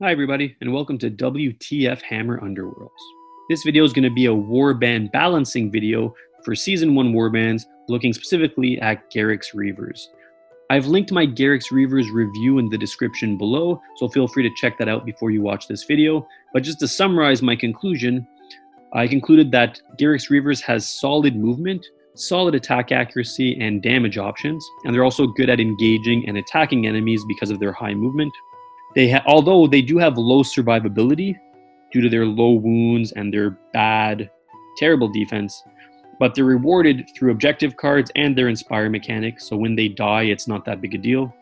Hi everybody, and welcome to WTF Hammer Underworlds. This video is going to be a warband balancing video for Season 1 warbands, looking specifically at Garrek's Reavers. I've linked my Garrek's Reavers review in the description below, so feel free to check that out before you watch this video. But just to summarize my conclusion, I concluded that Garrek's Reavers has solid movement, solid attack accuracy, and damage options, and they're also good at engaging and attacking enemies because of their high movement. Although they do have low survivability due to their low wounds and their terrible defense, but they're rewarded through objective cards and their Inspire mechanic, so when they die, it's not that big a deal.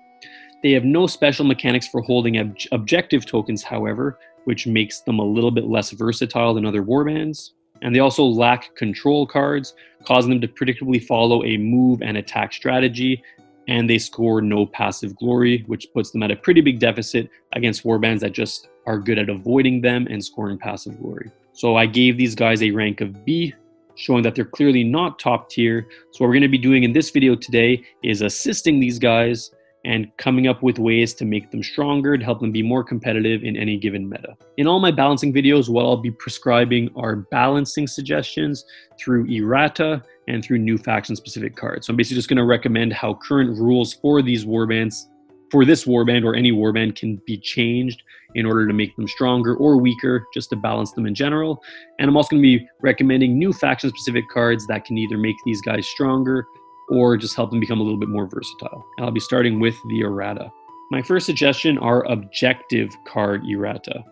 They have no special mechanics for holding objective tokens, however, which makes them a little bit less versatile than other warbands. And they also lack control cards, causing them to predictably follow a move and attack strategy, and they score no passive glory, which puts them at a pretty big deficit against warbands that just are good at avoiding them and scoring passive glory. So I gave these guys a rank of B, showing that they're clearly not top tier. So what we're going to be doing in this video today is assisting these guys and coming up with ways to make them stronger, to help them be more competitive in any given meta. In all my balancing videos, what I'll be prescribing are balancing suggestions through errata and through new faction-specific cards. So I'm basically just going to recommend how current rules for these warbands, for this warband or any warband, can be changed in order to make them stronger or weaker, just to balance them in general. And I'm also going to be recommending new faction-specific cards that can either make these guys stronger or just help them become a little bit more versatile. And I'll be starting with the errata. My first suggestion are objective card errata.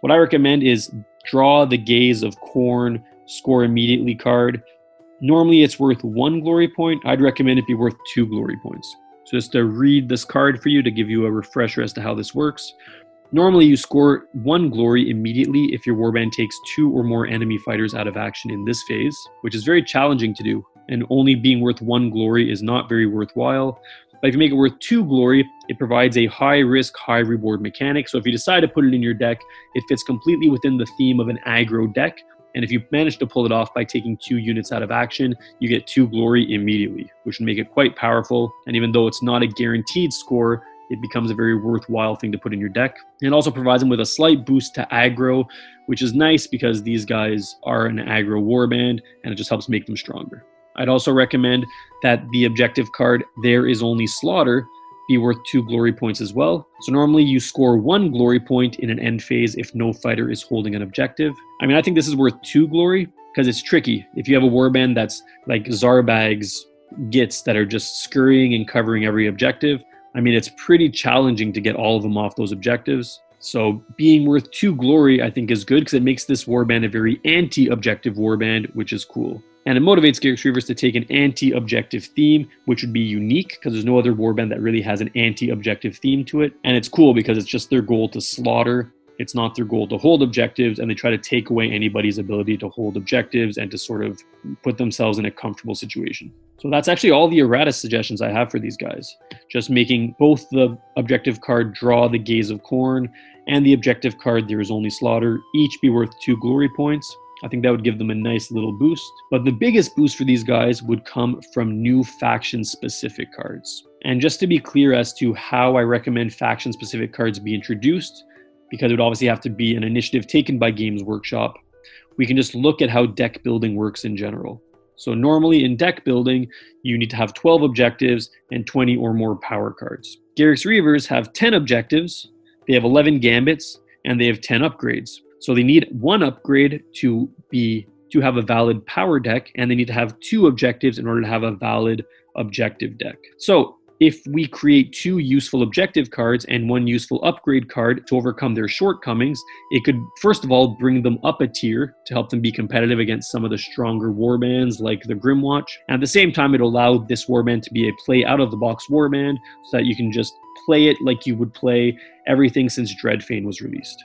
What I recommend is Draw the Gaze of Khorne, Score Immediately card. Normally it's worth 1 glory point. I'd recommend it be worth 2 glory points. So just to read this card for you to give you a refresher as to how this works. Normally you score 1 glory immediately if your warband takes 2 or more enemy fighters out of action in this phase, which is very challenging to do, and only being worth 1 glory is not very worthwhile. But if you make it worth 2 glory, it provides a high risk, high reward mechanic. So if you decide to put it in your deck, it fits completely within the theme of an aggro deck. And if you manage to pull it off by taking 2 units out of action, you get 2 glory immediately, which would make it quite powerful. And even though it's not a guaranteed score, it becomes a very worthwhile thing to put in your deck. And it also provides them with a slight boost to aggro, which is nice because these guys are an aggro warband, and it just helps make them stronger. I'd also recommend that the objective card, There Is Only Slaughter, be worth 2 glory points as well. So normally you score 1 glory point in an end phase if no fighter is holding an objective. I mean, I think this is worth 2 glory because it's tricky. If you have a warband that's like Zarbag's Gits that are just scurrying and covering every objective, I mean, it's pretty challenging to get all of them off those objectives. So being worth 2 glory, I think, is good because it makes this warband a very anti-objective warband, which is cool. And it motivates Garrek's Reavers to take an anti-objective theme, which would be unique because there's no other warband that really has an anti-objective theme to it. And it's cool because it's just their goal to slaughter. It's not their goal to hold objectives, and they try to take away anybody's ability to hold objectives and to sort of put themselves in a comfortable situation. So that's actually all the errata suggestions I have for these guys. Just making both the objective card Draw the Gaze of Khorne and the objective card There Is Only Slaughter each be worth 2 glory points. I think that would give them a nice little boost. But the biggest boost for these guys would come from new faction-specific cards. And just to be clear as to how I recommend faction-specific cards be introduced, because it would obviously have to be an initiative taken by Games Workshop, we can just look at how deck building works in general. So normally in deck building, you need to have 12 objectives and 20 or more power cards. Garrek's Reavers have 10 objectives, they have 11 gambits, and they have 10 upgrades. So they need 1 upgrade to have a valid power deck, and they need to have 2 objectives in order to have a valid objective deck. So if we create 2 useful objective cards and 1 useful upgrade card to overcome their shortcomings, it could, first of all, bring them up a tier to help them be competitive against some of the stronger warbands like the Grimwatch. And at the same time, it allowed this warband to be a play out-of-the-box warband so that you can just play it like you would play everything since Dreadfane was released,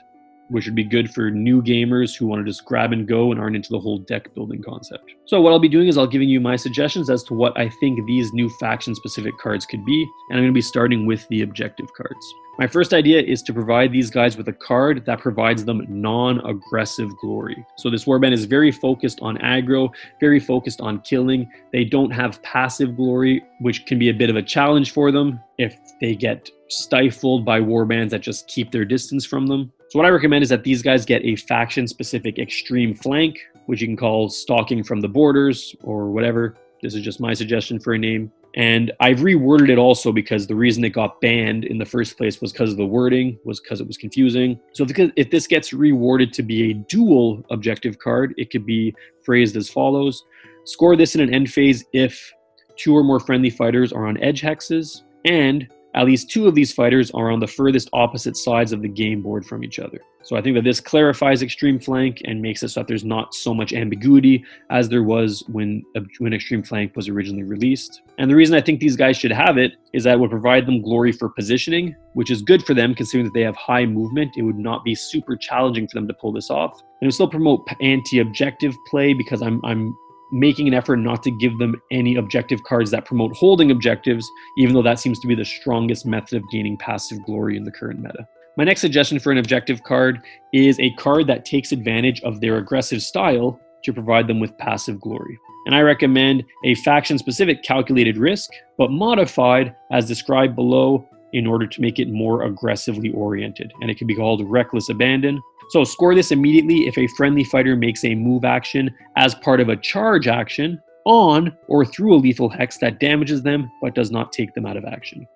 which would be good for new gamers who want to just grab and go and aren't into the whole deck building concept. So what I'll be doing is I'll giving you my suggestions as to what I think these new faction-specific cards could be, and I'm going to be starting with the objective cards. My first idea is to provide these guys with a card that provides them non-aggressive glory. So this warband is very focused on aggro, very focused on killing. They don't have passive glory, which can be a bit of a challenge for them if they get stifled by warbands that just keep their distance from them. So what I recommend is that these guys get a faction-specific extreme flank, which you can call stalking from the borders or whatever. This is just my suggestion for a name. And I've reworded it also because the reason it got banned in the first place was because of the wording, was because it was confusing. So if this gets reworded to be a dual objective card, it could be phrased as follows. Score this in an end phase if 2 or more friendly fighters are on edge hexes, and at least 2 of these fighters are on the furthest opposite sides of the game board from each other. So I think that this clarifies extreme flank and makes it so that there's not so much ambiguity as there was when extreme flank was originally released. And the reason I think these guys should have it is that it would provide them glory for positioning, which is good for them considering that they have high movement. It would not be super challenging for them to pull this off. And it would still promote anti-objective play because I'm making an effort not to give them any objective cards that promote holding objectives, even though that seems to be the strongest method of gaining passive glory in the current meta. My next suggestion for an objective card is a card that takes advantage of their aggressive style to provide them with passive glory. And I recommend a faction-specific calculated risk, but modified as described below in order to make it more aggressively oriented. And it can be called Reckless Abandon. So score this immediately if a friendly fighter makes a move action as part of a charge action on or through a lethal hex that damages them but does not take them out of action.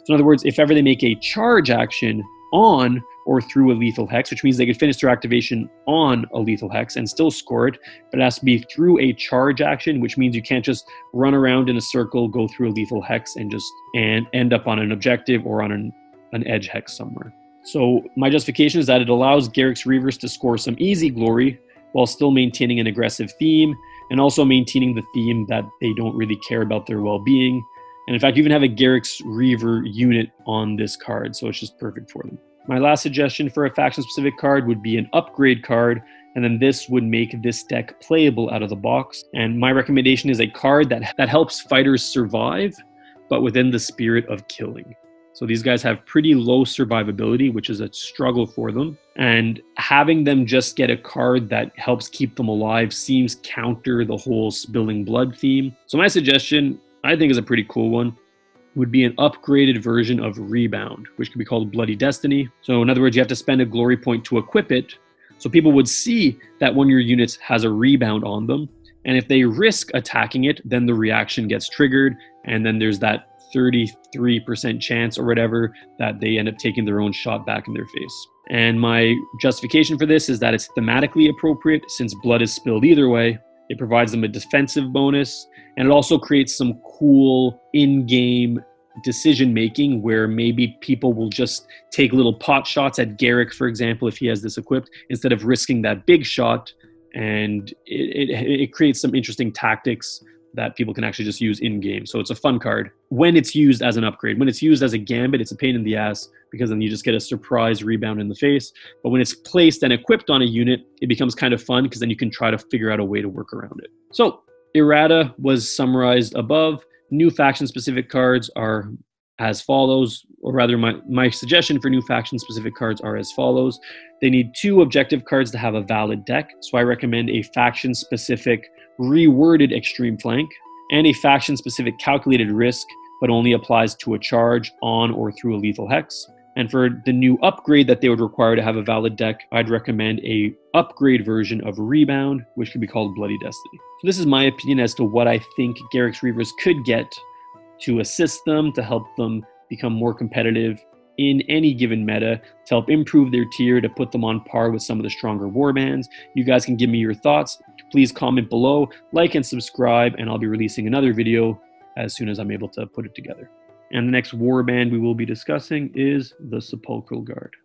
So in other words, if ever they make a charge action on or through a lethal hex, which means they could finish their activation on a lethal hex and still score it, but it has to be through a charge action, which means you can't just run around in a circle, go through a lethal hex, and end up on an objective or on an edge hex somewhere. So my justification is that it allows Garrek's Reavers to score some easy glory while still maintaining an aggressive theme and also maintaining the theme that they don't really care about their well-being. And in fact, you even have a Garrek's Reaver unit on this card, so it's just perfect for them. My last suggestion for a faction-specific card would be an upgrade card, and then this would make this deck playable out of the box. And my recommendation is a card that helps fighters survive, but within the spirit of killing. So these guys have pretty low survivability, which is a struggle for them. And having them just get a card that helps keep them alive seems counter the whole spilling blood theme. So my suggestion, I think is a pretty cool one, would be an upgraded version of Rebound, which could be called Bloody Destiny. So in other words, you have to spend a glory point to equip it. So people would see that one of your units has a rebound on them. And if they risk attacking it, then the reaction gets triggered. And then there's that 33% chance or whatever that they end up taking their own shot back in their face. And my justification for this is that it's thematically appropriate since blood is spilled either way. It provides them a defensive bonus, and it also creates some cool in-game decision-making where maybe people will just take little pot shots at Garrek, for example, if he has this equipped, instead of risking that big shot. And it creates some interesting tactics that people can actually just use in-game. So it's a fun card when it's used as an upgrade. When it's used as a gambit, it's a pain in the ass because then you just get a surprise rebound in the face. But when it's placed and equipped on a unit, it becomes kind of fun because then you can try to figure out a way to work around it. So errata was summarized above. New faction-specific cards are as follows, or rather my suggestion for new faction-specific cards are as follows. They need 2 objective cards to have a valid deck. So I recommend a faction-specific reworded extreme flank and a faction-specific calculated risk, but only applies to a charge on or through a lethal hex. And for the new upgrade that they would require to have a valid deck, I'd recommend a upgrade version of Rebound, which could be called Bloody Destiny. So this is my opinion as to what I think Garrek's Reavers could get to assist them, to help them become more competitive in any given meta, to help improve their tier, to put them on par with some of the stronger warbands. You guys can give me your thoughts. Please comment below, like and subscribe, and I'll be releasing another video as soon as I'm able to put it together. And the next warband we will be discussing is the Sepulchral Guard.